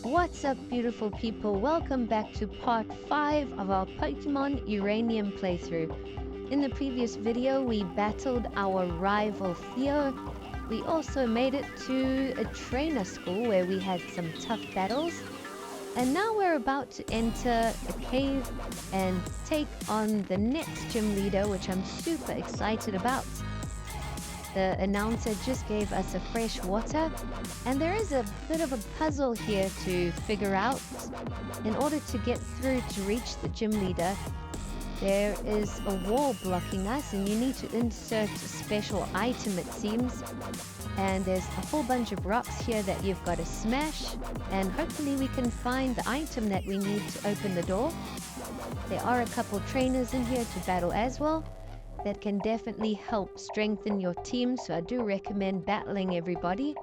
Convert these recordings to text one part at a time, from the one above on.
What's up, beautiful people? Welcome back to part 5 of our Pokemon Uranium playthrough. In the previous video, we battled our rival Theo. We also made it to a trainer school where we had some tough battles. And now we're about to enter a cave and take on the next gym leader, which I'm super excited about. The announcer just gave us a fresh water, and there is a bit of a puzzle here to figure out. In order to get through to reach the gym leader, there is a wall blocking us, and you need to insert a special item, it seems. And there's a whole bunch of rocks here that you've got to smash, and hopefully we can find the item that we need to open the door. There are a couple trainers in here to battle as well that can definitely help strengthen your team, so I do recommend battling everybody.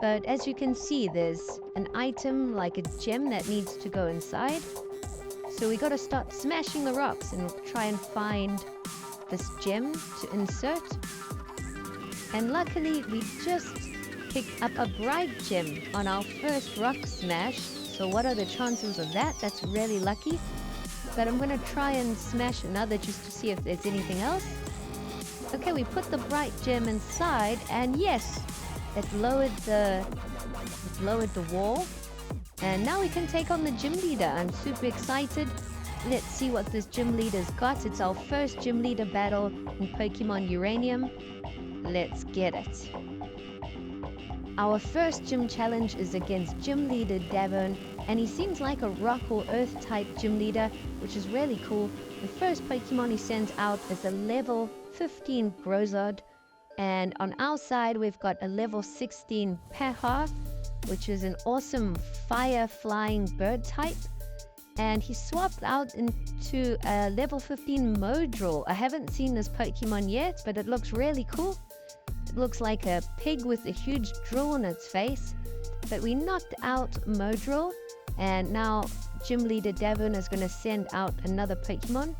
But as you can see, there's an item like a gem that needs to go inside. So we got to start smashing the rocks and try and find this gem to insert. And luckily we just picked up a bright gem on our first rock smash. So what are the chances of that? That's really lucky. But I'm going to try and smash another just to see if there's anything else. Okay, we put the bright gem inside, and yes, it lowered the wall. And now we can take on the gym leader. I'm super excited. Let's see what this gym leader's got. It's our first gym leader battle in Pokemon Uranium. Let's get it. Our first gym challenge is against Gym Leader Davern, and he seems like a rock or earth type gym leader, which is really cool. The first Pokemon he sends out is a level 15 Grozard, and on our side we've got a level 16 Pahar, which is an awesome fire flying bird type. And he swapped out into a level 15 Modril. I haven't seen this Pokemon yet, but it looks really cool. It looks like a pig with a huge drill on its face. But we knocked out Modril, and now Gym Leader Davern is going to send out another Pokemon.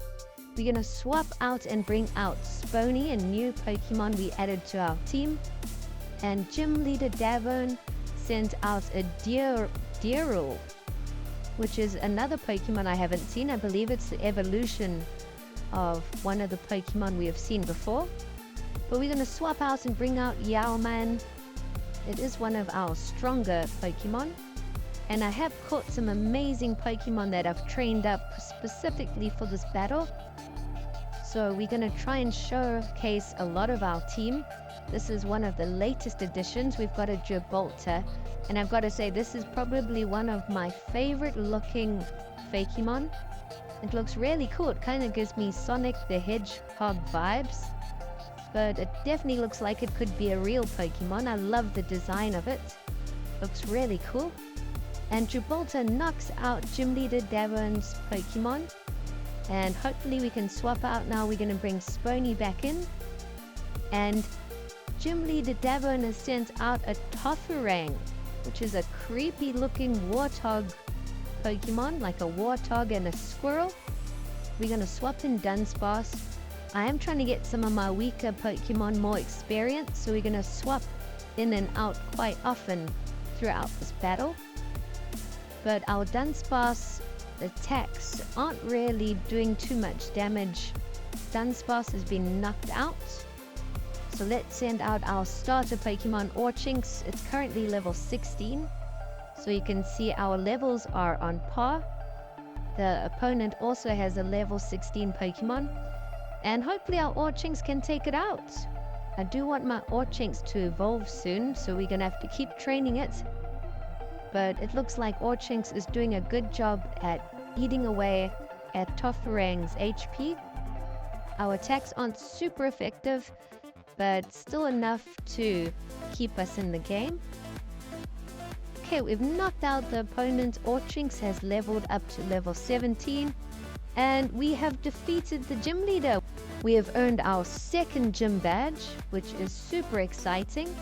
We're going to swap out and bring out Spony, a new Pokemon we added to our team. And Gym Leader Davern sent out a Deerul, which is another Pokemon I haven't seen. I believe it's the evolution of one of the Pokemon we have seen before. But we're going to swap out and bring out Yowman. It is one of our stronger Pokemon. And I have caught some amazing Pokemon that I've trained up specifically for this battle. So we're going to try and showcase a lot of our team. This is one of the latest additions. We've got a Gibraltar. And I've got to say, this is probably one of my favorite looking Pokemon. It looks really cool. It kind of gives me Sonic the Hedgehog vibes. But it definitely looks like it could be a real Pokemon. I love the design of it. Looks really cool. And Gibraltar knocks out Gym Leader Davern's Pokemon. And hopefully we can swap out now. We're going to bring Spony back in. And Gym Leader Davern has sent out a Tofurang, which is a creepy looking warthog Pokemon, like a warthog and a squirrel. We're going to swap in Dunsparce. I am trying to get some of my weaker Pokemon more experience, so we're going to swap in and out quite often throughout this battle. But our Dunsparce attacks aren't really doing too much damage. Dunsparce has been knocked out. So let's send out our starter Pokemon, Orchinx. It's currently level 16. So you can see our levels are on par. The opponent also has a level 16 Pokemon. And hopefully our Orchinx can take it out. I do want my Orchinx to evolve soon, so we're going to have to keep training it. But it looks like Orchinx is doing a good job at eating away at Tofurang's HP. Our attacks aren't super effective, but still enough to keep us in the game. Okay, we've knocked out the opponent. Orchinx has leveled up to level 17. And we have defeated the gym leader. We have earned our second gym badge, which is super exciting.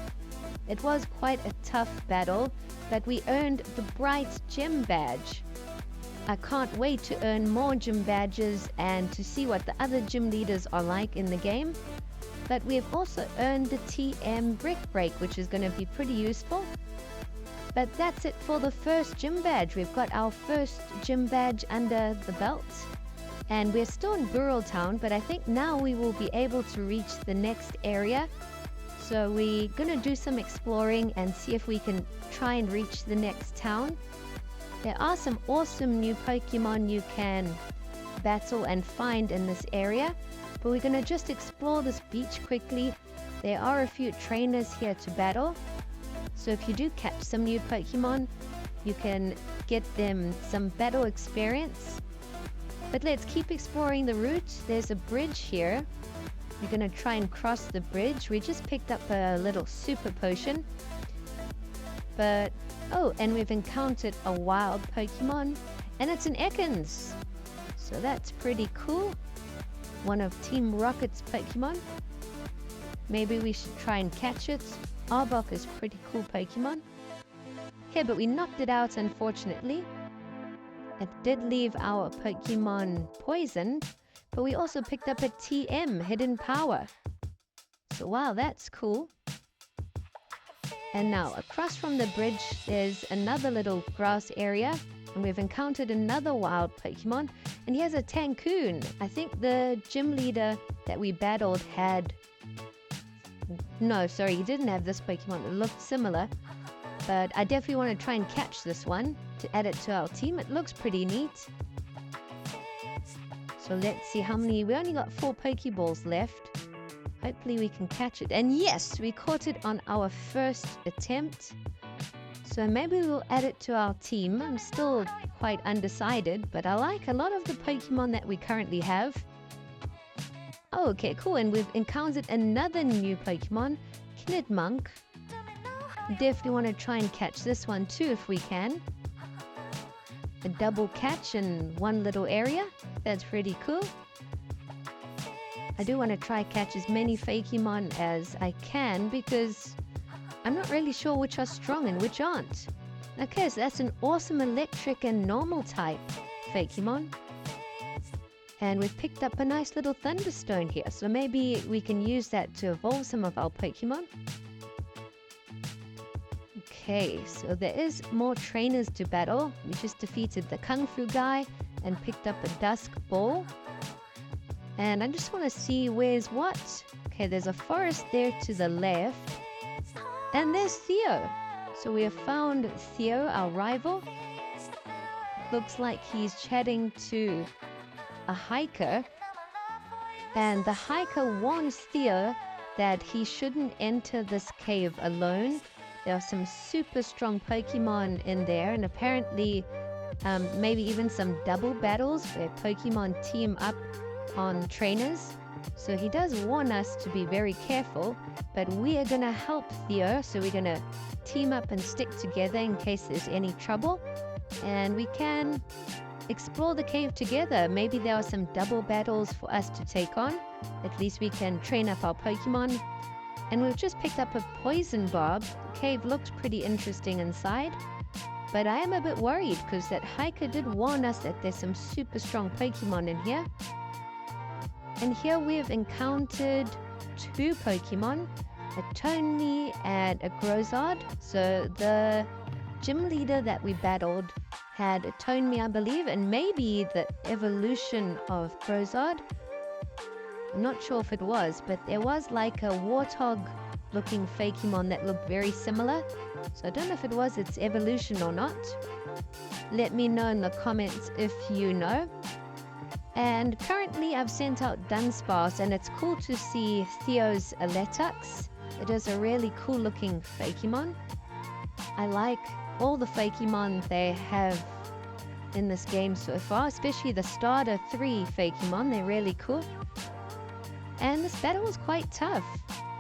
It was quite a tough battle, but we earned the bright gym badge. I can't wait to earn more gym badges and to see what the other gym leaders are like in the game. But we've also earned the TM Brick Break, which is going to be pretty useful. But that's it for the first gym badge. We've got our first gym badge under the belt. And we're still in Burrell Town, but I think now we will be able to reach the next area. So we're going to do some exploring and see if we can try and reach the next town. There are some awesome new Pokemon you can battle and find in this area. But we're going to just explore this beach quickly. There are a few trainers here to battle. So if you do catch some new Pokemon, you can get them some battle experience. But let's keep exploring the route. There's a bridge here. We're going to try and cross the bridge. We just picked up a little super potion. But, oh, and we've encountered a wild Pokemon. And it's an Ekans. So that's pretty cool. One of Team Rocket's Pokemon. Maybe we should try and catch it. Arbok is pretty cool Pokemon. Okay, but we knocked it out, unfortunately. It did leave our Pokemon poisoned, but we also picked up a TM, Hidden Power. So wow, that's cool. And now, across from the bridge, there's another little grass area, and we've encountered another wild Pokemon, and he has a Tancoon. I think the gym leader that we battled had... No, sorry, he didn't have this Pokemon. It looked similar. But I definitely want to try and catch this one to add it to our team. It looks pretty neat. So let's see how many... We only got 4 Pokeballs left. Hopefully we can catch it. And yes, we caught it on our first attempt. So maybe we'll add it to our team. I'm still quite undecided, but I like a lot of the Pokemon that we currently have. Oh, okay, cool. And we've encountered another new Pokemon, Knidmonk. Definitely want to try and catch this one too if we can. A double catch in one little area. That's pretty cool. I do want to try catch as many Fakemon as I can because I'm not really sure which are strong and which aren't. Okay, so that's an awesome electric and normal type Fakemon. And we've picked up a nice little Thunderstone here, so maybe we can use that to evolve some of our Pokemon. Okay, so there is more trainers to battle. We just defeated the Kung Fu guy and picked up a Dusk Ball. And I just want to see where's what. Okay, there's a forest there to the left. And there's Theo. So we have found Theo, our rival. Looks like he's chatting to a hiker, and the hiker warns Theo that he shouldn't enter this cave alone. There are some super strong Pokemon in there, and apparently maybe even some double battles where Pokemon team up on trainers. So he does warn us to be very careful, but we are going to help Theo, so we're going to team up and stick together in case there's any trouble, and we can explore the cave together. Maybe there are some double battles for us to take on. At least we can train up our Pokemon. And we've just picked up a Poison Barb. The cave looks pretty interesting inside. But I am a bit worried because that hiker did warn us that there's some super strong Pokemon in here. And here we've encountered 2 Pokemon, a Tony and a Grozard. So the gym leader that we battled had a Tony, I believe, and maybe the evolution of Grozard. I'm not sure if it was, but there was like a warthog looking Fakemon that looked very similar. So I don't know if it was its evolution or not. Let me know in the comments if you know. And currently I've sent out Dunsparce, and it's cool to see Theo's Eletux. It is a really cool looking Fakemon. I like all the Fakemon they have in this game so far, especially the starter 3 Fakemon. They're really cool. And this battle was quite tough.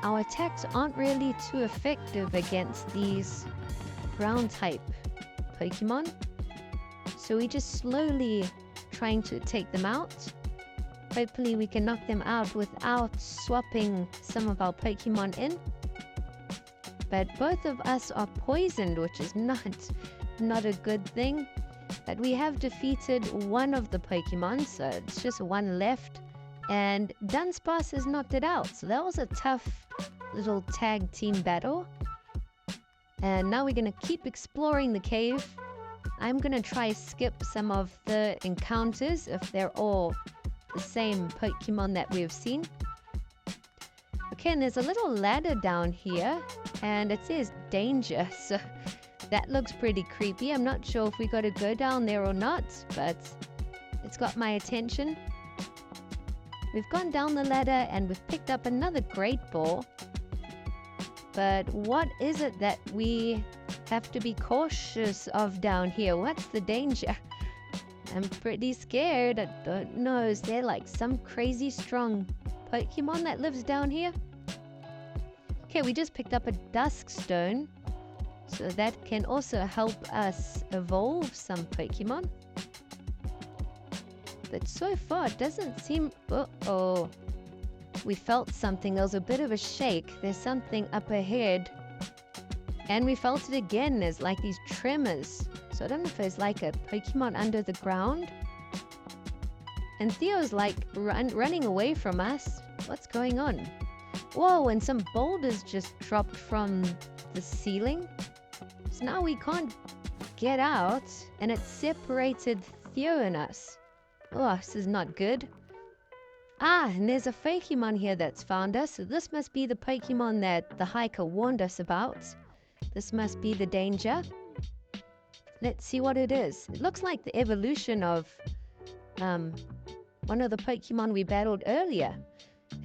Our attacks aren't really too effective against these ground type Pokemon. So we just slowly trying to take them out. Hopefully we can knock them out without swapping some of our Pokemon in. But both of us are poisoned, which is not a good thing. But we have defeated one of the Pokemon, so it's just one left. and Dunsparce has knocked it out. So that was a tough little tag team battle. And now we're going to keep exploring the cave. I'm going to try skip some of the encounters if they're all the same Pokemon that we've seen. Okay, and there's a little ladder down here, and it says danger, so that looks pretty creepy. I'm not sure if we got to go down there or not, but it's got my attention. We've gone down the ladder and we've picked up another Great Ball. But what is it that we have to be cautious of down here? What's the danger? I'm pretty scared. I don't know. Is there like some crazy strong Pokemon that lives down here? Okay, we just picked up a Dusk Stone. So that can also help us evolve some Pokemon. But so far it doesn't seem... Uh-oh. We felt something. There was a bit of a shake. There's something up ahead. And we felt it again. There's like these tremors. So I don't know if there's like a Pokemon under the ground. And Theo's like running away from us. What's going on? Whoa, and some boulders just dropped from the ceiling. So now we can't get out. And it separated Theo and us. Oh, this is not good. Ah, and there's a Pokemon here that's found us. So this must be the Pokemon that the hiker warned us about. This must be the danger. Let's see what it is. It looks like the evolution of one of the Pokemon we battled earlier.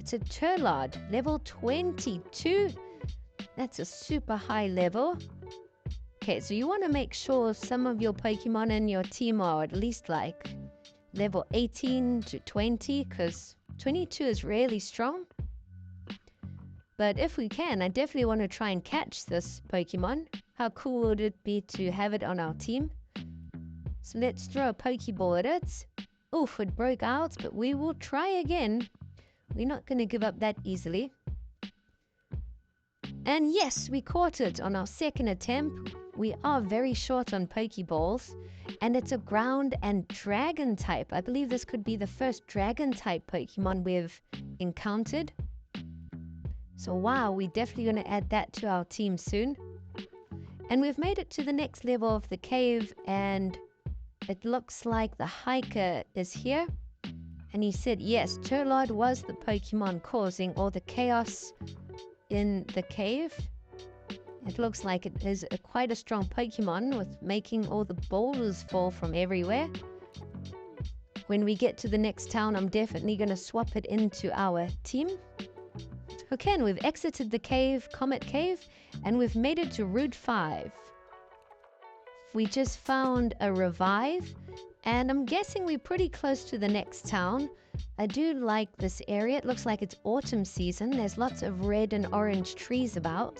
It's a Turlard, level 22. That's a super high level. Okay, so you want to make sure some of your Pokemon in your team are at least like level 18 to 20, because 22 is really strong. But if we can, I definitely want to try and catch this Pokemon. How cool would it be to have it on our team? So let's throw a Pokeball at it. Oof, it broke out, but we will try again. We're not going to give up that easily. And yes, we caught it on our second attempt. We are very short on Pokeballs. And it's a ground and dragon type. I believe this could be the first dragon type Pokemon we've encountered. So wow, we're definitely going to add that to our team soon. And we've made it to the next level of the cave, and it looks like the hiker is here. And he said, yes, Turlard was the Pokemon causing all the chaos in the cave. It looks like it is quite a strong Pokemon with making all the boulders fall from everywhere. When we get to the next town, I'm definitely going to swap it into our team. Okay, and we've exited the cave, Comet Cave, and we've made it to Route 5. We just found a revive, and I'm guessing we're pretty close to the next town. I do like this area. It looks like it's autumn season. There's lots of red and orange trees about.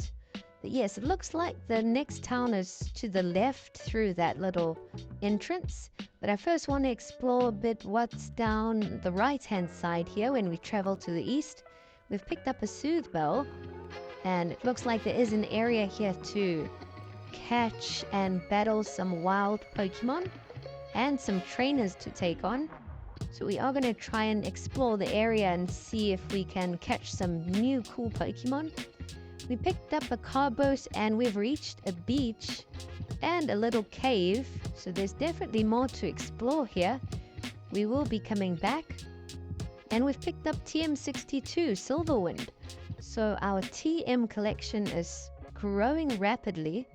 But yes, it looks like the next town is to the left through that little entrance. But I first want to explore a bit what's down the right-hand side here when we travel to the east. We've picked up a Soothe Bell, and it looks like there is an area here to catch and battle some wild Pokemon and some trainers to take on. So we are going to try and explore the area and see if we can catch some new cool Pokemon. We picked up a Carbos, and we've reached a beach and a little cave. So there's definitely more to explore here. We will be coming back. And we've picked up TM62 Silverwind. So our TM collection is growing rapidly.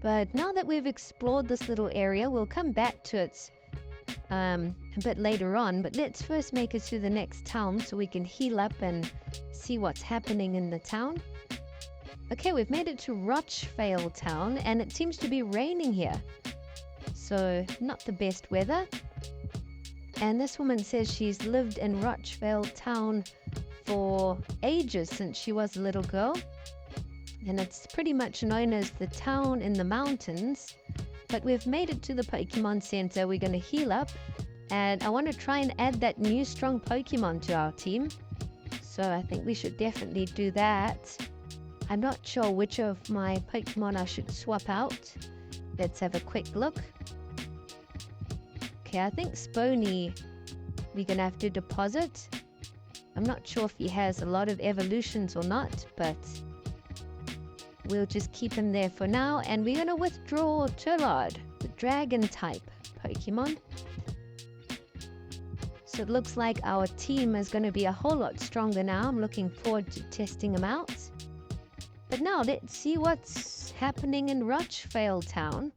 But now that we've explored this little area, we'll come back to it a bit later on. But let's first make it to the next town so we can heal up and see what's happening in the town. Okay, we've made it to Rochvale town, and it seems to be raining here. So not the best weather. And this woman says she's lived in Rochvale town for ages, since she was a little girl. And it's pretty much known as the town in the mountains. But we've made it to the Pokemon Center. We're going to heal up. And I want to try and add that new strong Pokemon to our team. So I think we should definitely do that. I'm not sure which of my Pokemon I should swap out. Let's have a quick look. Okay, I think Spony we're gonna have to deposit. I'm not sure if he has a lot of evolutions or not, but we'll just keep him there for now. And we're gonna withdraw Turlard, the dragon type Pokemon. So it looks like our team is going to be a whole lot stronger now. I'm looking forward to testing them out. But now let's see what's happening in Rochvale Town.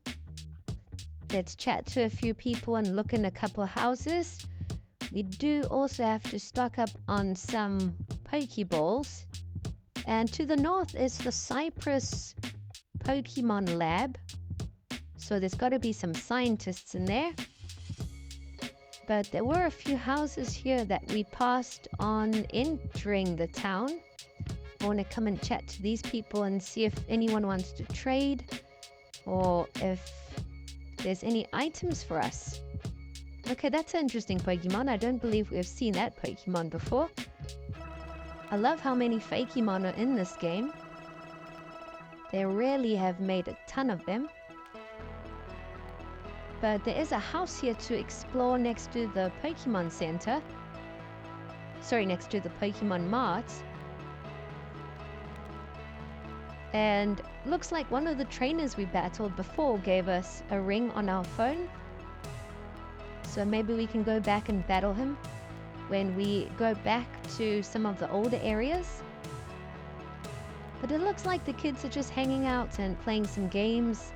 Let's chat to a few people and look in a couple of houses. We do also have to stock up on some Pokeballs. And to the north is the Cypress Pokemon Lab. So there's got to be some scientists in there. But there were a few houses here that we passed on entering the town. I want to come and chat to these people and see if anyone wants to trade or if there's any items for us. Okay, that's an interesting Pokemon. I don't believe we've seen that Pokemon before. I love how many Fakemon are in this game. They really have made a ton of them. But there is a house here to explore next to the Pokemon Center. Sorry, next to the Pokemon Mart. And looks like one of the trainers we battled before gave us a ring on our phone. So maybe we can go back and battle him when we go back to some of the older areas. But it looks like the kids are just hanging out and playing some games.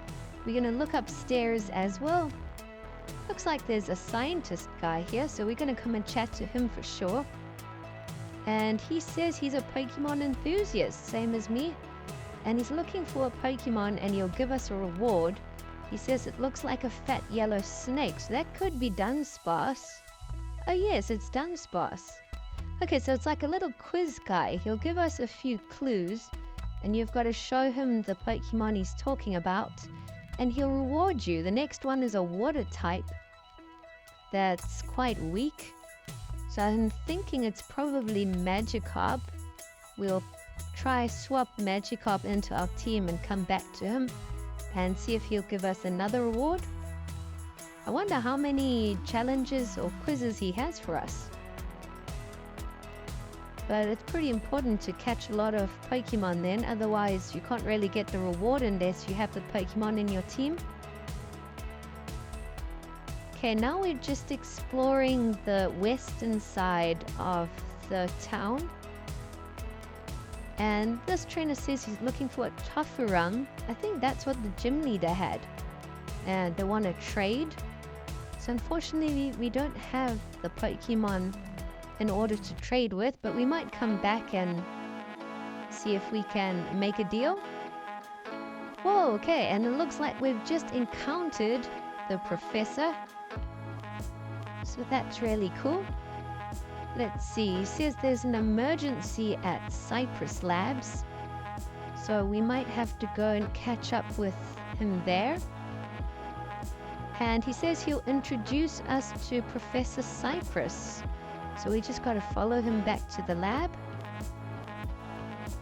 We're going to look upstairs as well. Looks like there's a scientist guy here, so we're going to come and chat to him for sure. And he says he's a Pokemon enthusiast, same as me. And he's looking for a Pokemon and he'll give us a reward. He says it looks like a fat yellow snake, so that could be Dunsparce. Oh yes, it's Dunsparce. Okay, so it's like a little quiz guy. He'll give us a few clues and you've got to show him the Pokemon he's talking about. And he'll reward you. The next one is a water type that's quite weak. So I'm thinking it's probably Magikarp. We'll try swap Magikarp into our team and come back to him and see if he'll give us another reward. I wonder how many challenges or quizzes he has for us. But it's pretty important to catch a lot of Pokemon then, otherwise you can't really get the reward unless you have the Pokemon in your team. Okay, now we're just exploring the western side of the town. And this trainer says he's looking for a Tofurung. I think that's what the gym leader had. And they want to trade. So unfortunately we don't have the Pokemon in order to trade with, but we might come back and see if we can make a deal. Whoa, okay, and it looks like we've just encountered the professor. So that's really cool. Let's see, he says there's an emergency at Cypress Labs. So we might have to go and catch up with him there. And he says he'll introduce us to Professor Cypress. So we just got to follow him back to the lab.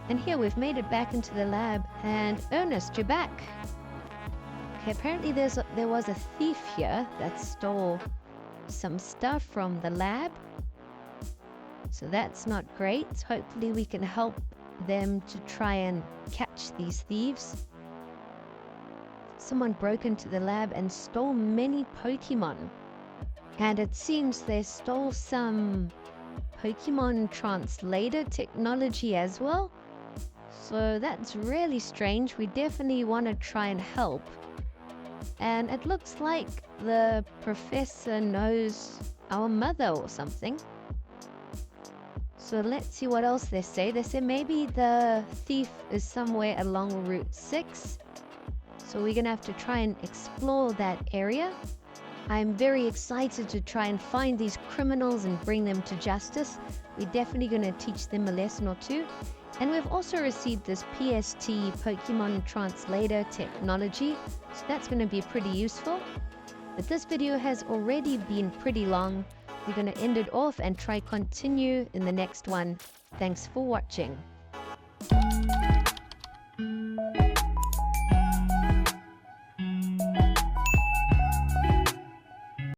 And here we've made it back into the lab. And Ernest, you're back. Okay, apparently there was a thief here that stole some stuff from the lab. So that's not great. Hopefully we can help them to try and catch these thieves. Someone broke into the lab and stole many Pokemon. And it seems they stole some Pokemon translator technology as well. So that's really strange. We definitely want to try and help. And it looks like the professor knows our mother or something. So let's see what else they say. They say maybe the thief is somewhere along Route 6. So we're going to have to try and explore that area. I'm very excited to try and find these criminals and bring them to justice. We're definitely going to teach them a lesson or two. And we've also received this PST Pokemon Translator technology. So that's going to be pretty useful. But this video has already been pretty long. We're going to end it off and try continue in the next one. Thanks for watching.